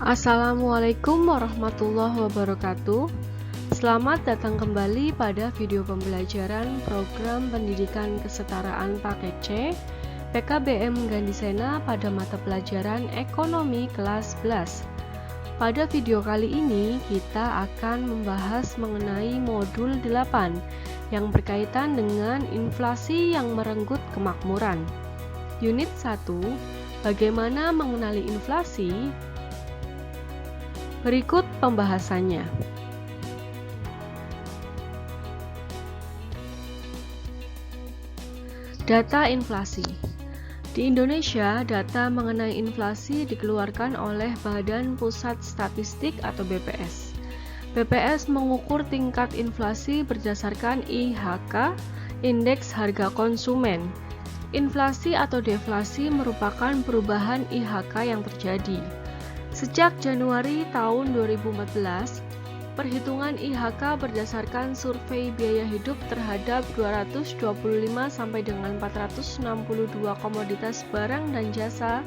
Assalamualaikum warahmatullahi wabarakatuh. Selamat datang kembali pada video pembelajaran program pendidikan kesetaraan paket C PKBM Gandhisena pada mata pelajaran Ekonomi kelas 11. Pada video kali ini kita akan membahas mengenai modul 8 yang berkaitan dengan inflasi yang merenggut kemakmuran. Unit 1, bagaimana mengenali inflasi? Berikut pembahasannya. Data inflasi. Di Indonesia, data mengenai inflasi dikeluarkan oleh Badan Pusat Statistik atau BPS. BPS mengukur tingkat inflasi berdasarkan IHK, Indeks Harga Konsumen. Inflasi atau deflasi merupakan perubahan IHK yang terjadi. Sejak Januari tahun 2014, perhitungan IHK berdasarkan survei biaya hidup terhadap 225 sampai dengan 462 komoditas barang dan jasa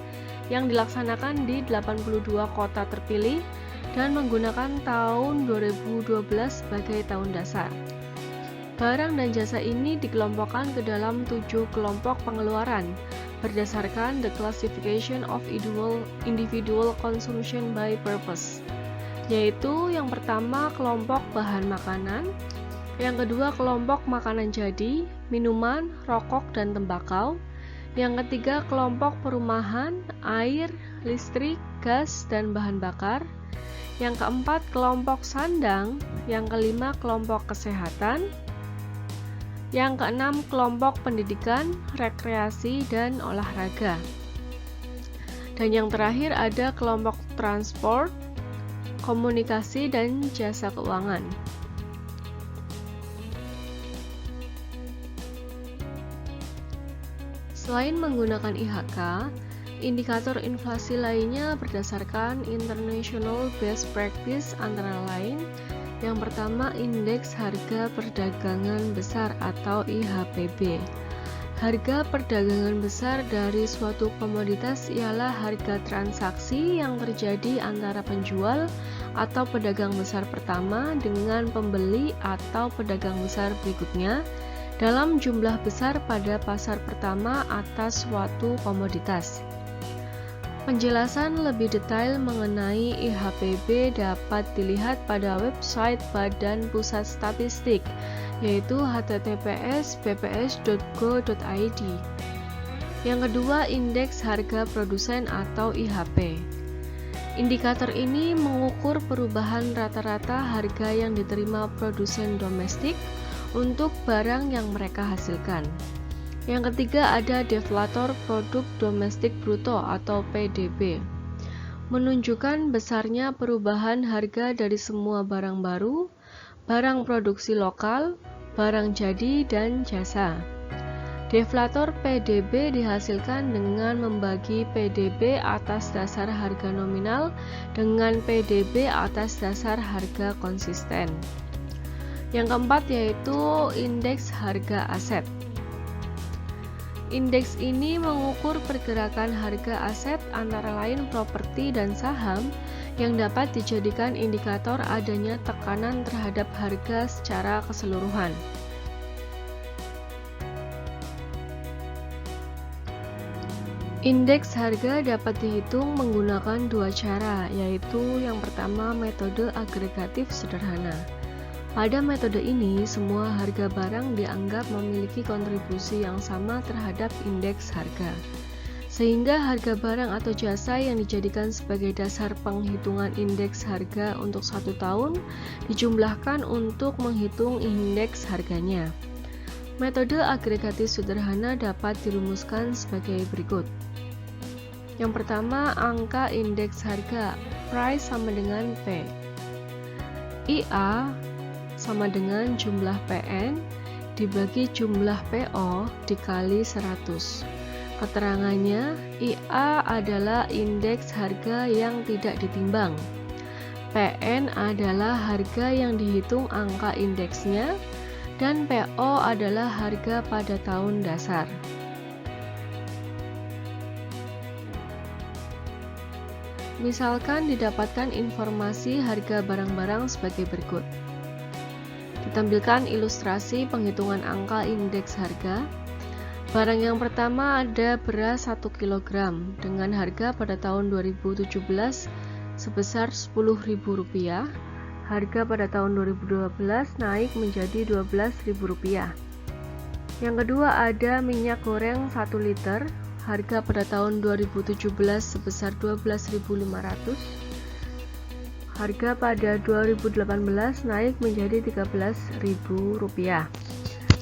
yang dilaksanakan di 82 kota terpilih dan menggunakan tahun 2012 sebagai tahun dasar. Barang dan jasa ini dikelompokkan ke dalam 7 kelompok pengeluaran berdasarkan the classification of individual consumption by purpose, yaitu yang pertama kelompok bahan makanan, yang kedua kelompok makanan jadi, minuman, rokok, dan tembakau, yang ketiga kelompok perumahan, air, listrik, gas, dan bahan bakar, yang keempat kelompok sandang, yang kelima kelompok kesehatan, yang keenam kelompok pendidikan, rekreasi, dan olahraga. Dan yang terakhir ada kelompok transport, komunikasi, dan jasa keuangan. Selain menggunakan IHK, indikator inflasi lainnya berdasarkan International Best Practice antara lain yang pertama, Indeks Harga Perdagangan Besar atau IHPB. Harga perdagangan besar dari suatu komoditas ialah harga transaksi yang terjadi antara penjual atau pedagang besar pertama dengan pembeli atau pedagang besar berikutnya dalam jumlah besar pada pasar pertama atas suatu komoditas. Penjelasan lebih detail mengenai IHPB dapat dilihat pada website Badan Pusat Statistik, yaitu https://bps.go.id. Yang kedua, Indeks Harga Produsen atau IHP. Indikator ini mengukur perubahan rata-rata harga yang diterima produsen domestik untuk barang yang mereka hasilkan. Yang ketiga ada deflator produk domestik bruto atau PDB, menunjukkan besarnya perubahan harga dari semua barang baru, barang produksi lokal, barang jadi, dan jasa. Deflator PDB dihasilkan dengan membagi PDB atas dasar harga nominal dengan PDB atas dasar harga konsisten. Yang keempat yaitu indeks harga aset. Indeks ini mengukur pergerakan harga aset antara lain properti dan saham yang dapat dijadikan indikator adanya tekanan terhadap harga secara keseluruhan. Indeks harga dapat dihitung menggunakan dua cara, yaitu yang pertama metode agregatif sederhana. Pada metode ini, semua harga barang dianggap memiliki kontribusi yang sama terhadap indeks harga. Sehingga harga barang atau jasa yang dijadikan sebagai dasar penghitungan indeks harga untuk 1 tahun dijumlahkan untuk menghitung indeks harganya. Metode agregatif sederhana dapat dirumuskan sebagai berikut. Yang pertama, angka indeks harga, price sama dengan P. IA sama dengan jumlah PN dibagi jumlah PO dikali 100. Keterangannya, IA adalah indeks harga yang tidak ditimbang. PN adalah harga yang dihitung angka indeksnya dan PO adalah harga pada tahun dasar. Misalkan didapatkan informasi harga barang-barang sebagai berikut. Ditampilkan ilustrasi penghitungan angka indeks harga. Barang yang pertama ada beras 1 kg dengan harga pada tahun 2017 sebesar Rp10.000. Harga pada tahun 2012 naik menjadi Rp12.000. Yang kedua ada minyak goreng 1 liter, harga pada tahun 2017 sebesar Rp12.500. Harga pada 2018 naik menjadi Rp13.000.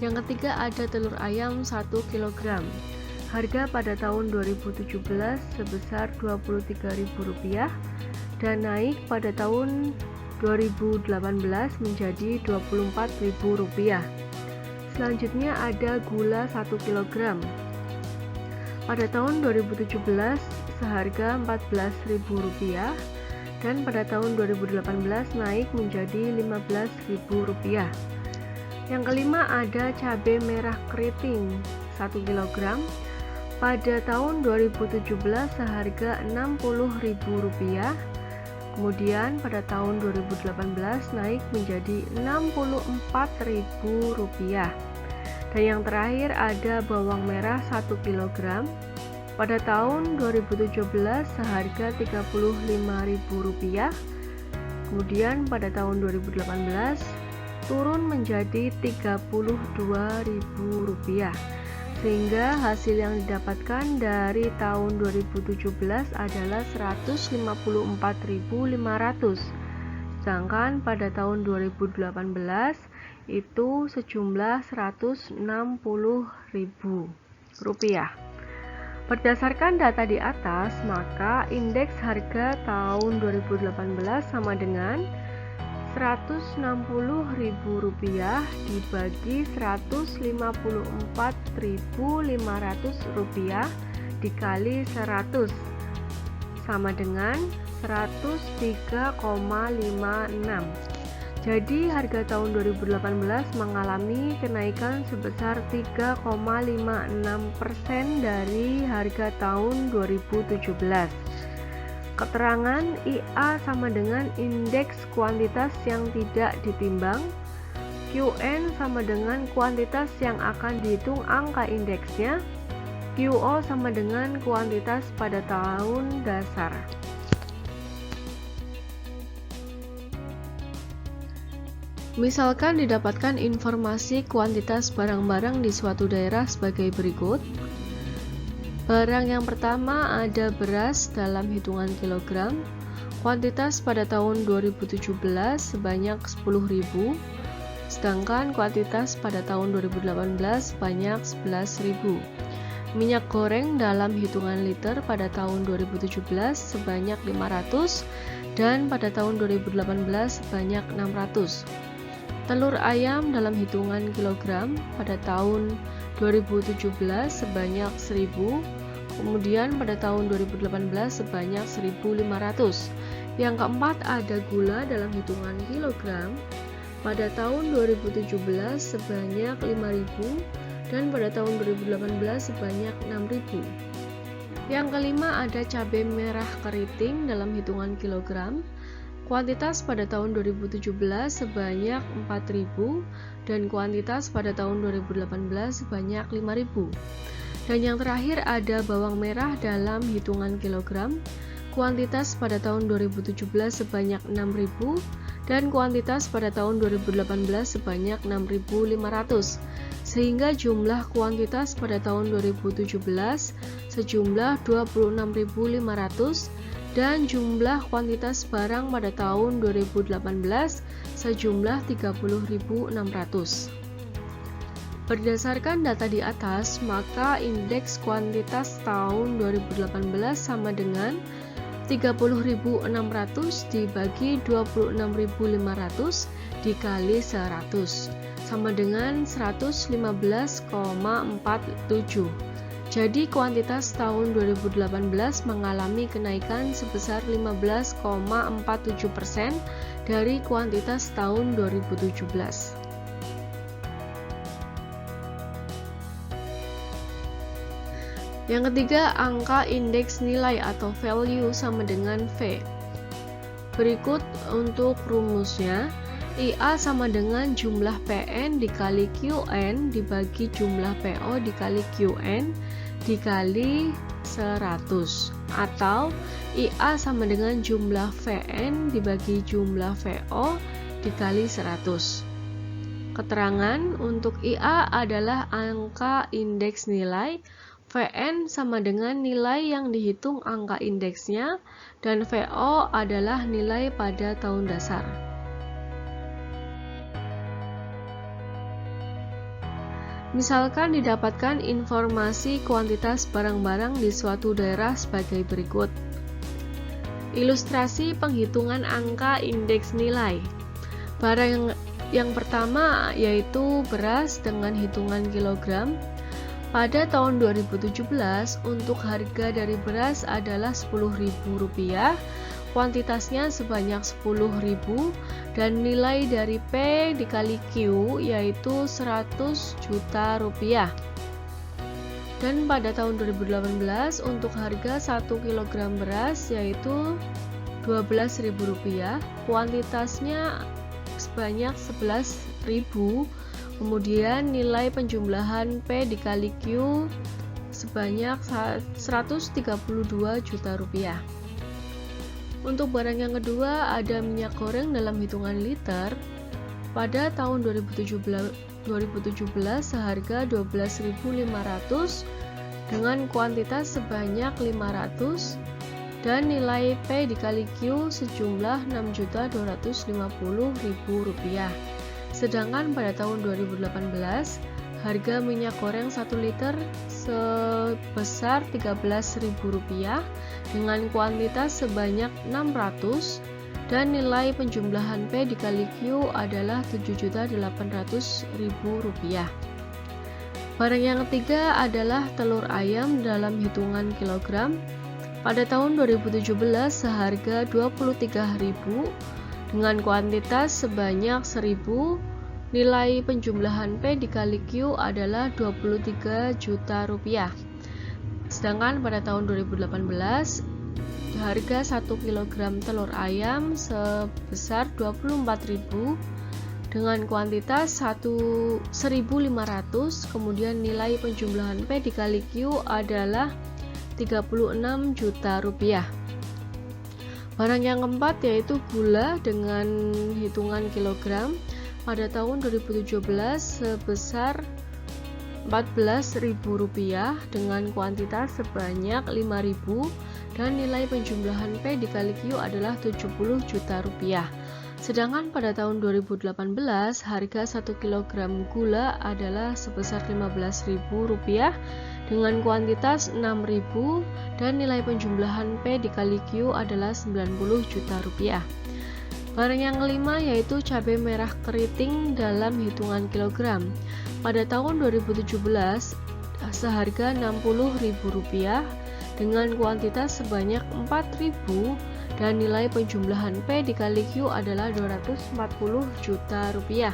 Yang ketiga ada telur ayam 1 kg. Harga pada tahun 2017 sebesar Rp23.000 dan naik pada tahun 2018 menjadi Rp24.000. Selanjutnya ada gula 1 kg. Pada tahun 2017 seharga Rp14.000 dan pada tahun 2018 naik menjadi Rp15.000. Yang kelima ada cabai merah keriting 1 kg. Pada tahun 2017 seharga Rp60.000. Kemudian pada tahun 2018 naik menjadi Rp64.000. Dan yang terakhir ada bawang merah 1 kg. Pada tahun 2017 seharga Rp35.000. Kemudian pada tahun 2018 turun menjadi Rp32.000, sehingga hasil yang didapatkan dari tahun 2017 adalah Rp154.500, sedangkan pada tahun 2018 itu sejumlah Rp160.000. Berdasarkan data di atas, maka indeks harga tahun 2018 sama dengan Rp160.000 dibagi Rp154.500 dikali 100 sama dengan 103,56. Jadi harga tahun 2018 mengalami kenaikan sebesar 3,56% dari harga tahun 2017. Keterangan IA sama dengan indeks kuantitas yang tidak ditimbang. QN sama dengan kuantitas yang akan dihitung angka indeksnya. QO sama dengan kuantitas pada tahun dasar. Misalkan didapatkan informasi kuantitas barang-barang di suatu daerah sebagai berikut. Barang yang pertama ada beras dalam hitungan kilogram. Kuantitas pada tahun 2017 sebanyak 10.000, sedangkan kuantitas pada tahun 2018 sebanyak 11.000. Minyak goreng dalam hitungan liter pada tahun 2017 sebanyak 500 dan pada tahun 2018 sebanyak 600. Telur ayam dalam hitungan kilogram pada tahun 2017 sebanyak 1.000, kemudian pada tahun 2018 sebanyak 1.500. Yang keempat ada gula dalam hitungan kilogram pada tahun 2017 sebanyak 5.000 dan pada tahun 2018 sebanyak 6.000. Yang kelima ada cabai merah keriting dalam hitungan kilogram. Kuantitas pada tahun 2017 sebanyak 4.000 dan kuantitas pada tahun 2018 sebanyak 5.000. Dan yang terakhir ada bawang merah dalam hitungan kilogram. Kuantitas pada tahun 2017 sebanyak 6.000 dan kuantitas pada tahun 2018 sebanyak 6.500. Sehingga jumlah kuantitas pada tahun 2017 sejumlah 26.500 dan jumlah kuantitas barang pada tahun 2018 sejumlah 30.600. Berdasarkan data di atas, maka indeks kuantitas tahun 2018 sama dengan 30.600 dibagi 26.500 dikali 100 sama dengan 115,47. Jadi kuantitas tahun 2018 mengalami kenaikan sebesar 15,47% dari kuantitas tahun 2017. Yang ketiga, angka indeks nilai atau value sama dengan V. Berikut untuk rumusnya. IA sama dengan jumlah PN dikali QN dibagi jumlah PO dikali QN dikali 100, atau IA sama dengan jumlah VN dibagi jumlah VO dikali 100. Keterangan untuk IA adalah angka indeks nilai, VN sama dengan nilai yang dihitung angka indeksnya, dan VO adalah nilai pada tahun dasar. Misalkan didapatkan informasi kuantitas barang-barang di suatu daerah sebagai berikut. Ilustrasi penghitungan angka indeks nilai. Barang yang pertama yaitu beras dengan hitungan kilogram. Pada tahun 2017 untuk harga dari beras adalah Rp10.000, kuantitasnya sebanyak 10.000 dan nilai dari P dikali Q yaitu 100 juta rupiah. Dan pada tahun 2018 untuk harga 1 kg beras yaitu Rp12.000, kuantitasnya sebanyak 11.000, kemudian nilai penjumlahan P dikali Q sebanyak 132 juta rupiah. Untuk barang yang kedua ada minyak goreng dalam hitungan liter. Pada tahun 2017 seharga 12.500 dengan kuantitas sebanyak 500 dan nilai P dikali Q sejumlah Rp6.250.000. Sedangkan pada tahun 2018 harga minyak goreng 1 liter sebesar Rp13.000 dengan kuantitas sebanyak 600 dan nilai penjumlahan P dikali Q adalah Rp7.800.000. Barang yang ketiga adalah telur ayam dalam hitungan kilogram. Pada tahun 2017 seharga Rp23.000 dengan kuantitas sebanyak 1.000. Nilai penjumlahan P dikali Q adalah 23 juta rupiah. Sedangkan pada tahun 2018 harga 1 kg telur ayam sebesar 24.000 dengan kuantitas 1.500, kemudian nilai penjumlahan P dikali Q adalah 36 juta rupiah. Barang yang keempat yaitu gula dengan hitungan kilogram. Pada tahun 2017 sebesar Rp14.000 dengan kuantitas sebanyak 5.000 dan nilai penjumlahan P dikali Q adalah 70 juta rupiah. Sedangkan pada tahun 2018 harga 1 kg gula adalah sebesar Rp15.000 dengan kuantitas 6.000 dan nilai penjumlahan P dikali Q adalah 90 juta rupiah. Barang yang kelima yaitu cabai merah keriting dalam hitungan kilogram. Pada tahun 2017 seharga Rp60.000 dengan kuantitas sebanyak 4.000 dan nilai penjumlahan P dikali Q adalah 240 juta rupiah.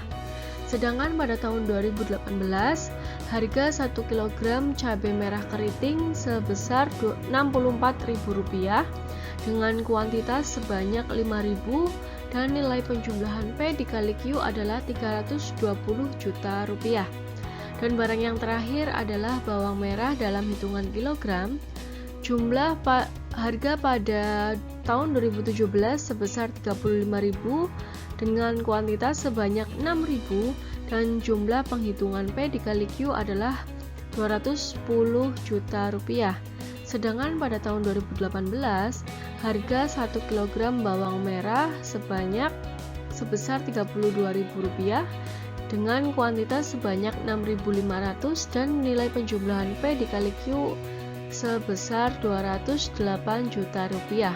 Sedangkan pada tahun 2018 harga 1 kg cabai merah keriting sebesar Rp64.000 dengan kuantitas sebanyak 5.000 dan nilai penjumlahan P dikali Q adalah 320 juta rupiah. Dan barang yang terakhir adalah bawang merah dalam hitungan kilogram. Jumlah harga pada tahun 2017 sebesar 35.000 dengan kuantitas sebanyak 6.000 dan jumlah penghitungan P dikali Q adalah 210 juta rupiah. Sedangkan pada tahun 2018 harga 1 kg bawang merah sebesar Rp32.000 dengan kuantitas sebanyak 6.500 dan nilai penjumlahan P dikali Q sebesar 208 juta rupiah.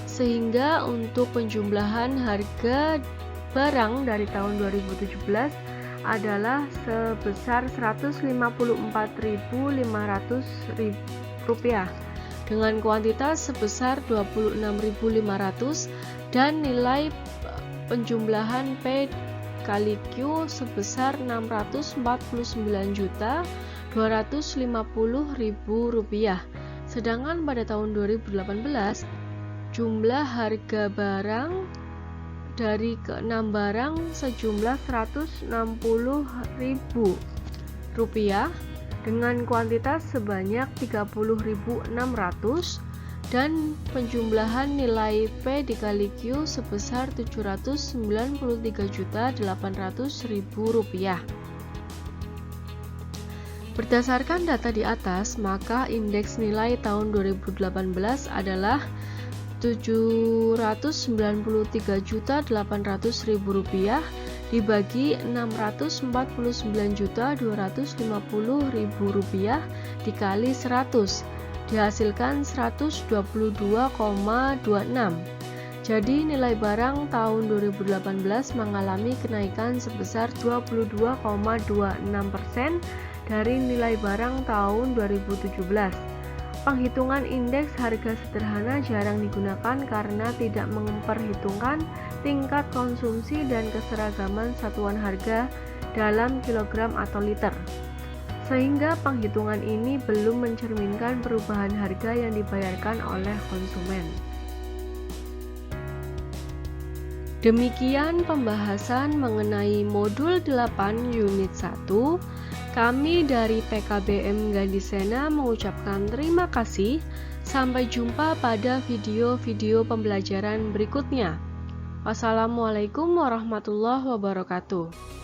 Sehingga untuk penjumlahan harga barang dari tahun 2017 adalah sebesar Rp154.500 dengan kuantitas sebesar 26.500 dan nilai penjumlahan P kali Q sebesar 649 juta Rp250.000. Sedangkan pada tahun 2018, jumlah harga barang dari ke-6 barang sejumlah Rp160.000 dengan kuantitas sebanyak 30.600 dan penjumlahan nilai P dikali Q sebesar Rp793.800.000. Berdasarkan data di atas, maka indeks nilai tahun 2018 adalah Rp793.800.000 dibagi Rp649.250.000 dikali 100 dihasilkan 122,26. Jadi nilai barang tahun 2018 mengalami kenaikan sebesar 22,26% dari nilai barang tahun 2017. Penghitungan indeks harga sederhana jarang digunakan karena tidak memperhitungkan tingkat konsumsi dan keseragaman satuan harga dalam kilogram atau liter. Sehingga penghitungan ini belum mencerminkan perubahan harga yang dibayarkan oleh konsumen. Demikian pembahasan mengenai modul 8 unit 1. Kami dari PKBM Gandhisena mengucapkan terima kasih. Sampai jumpa pada video-video pembelajaran berikutnya. Wassalamualaikum warahmatullahi wabarakatuh.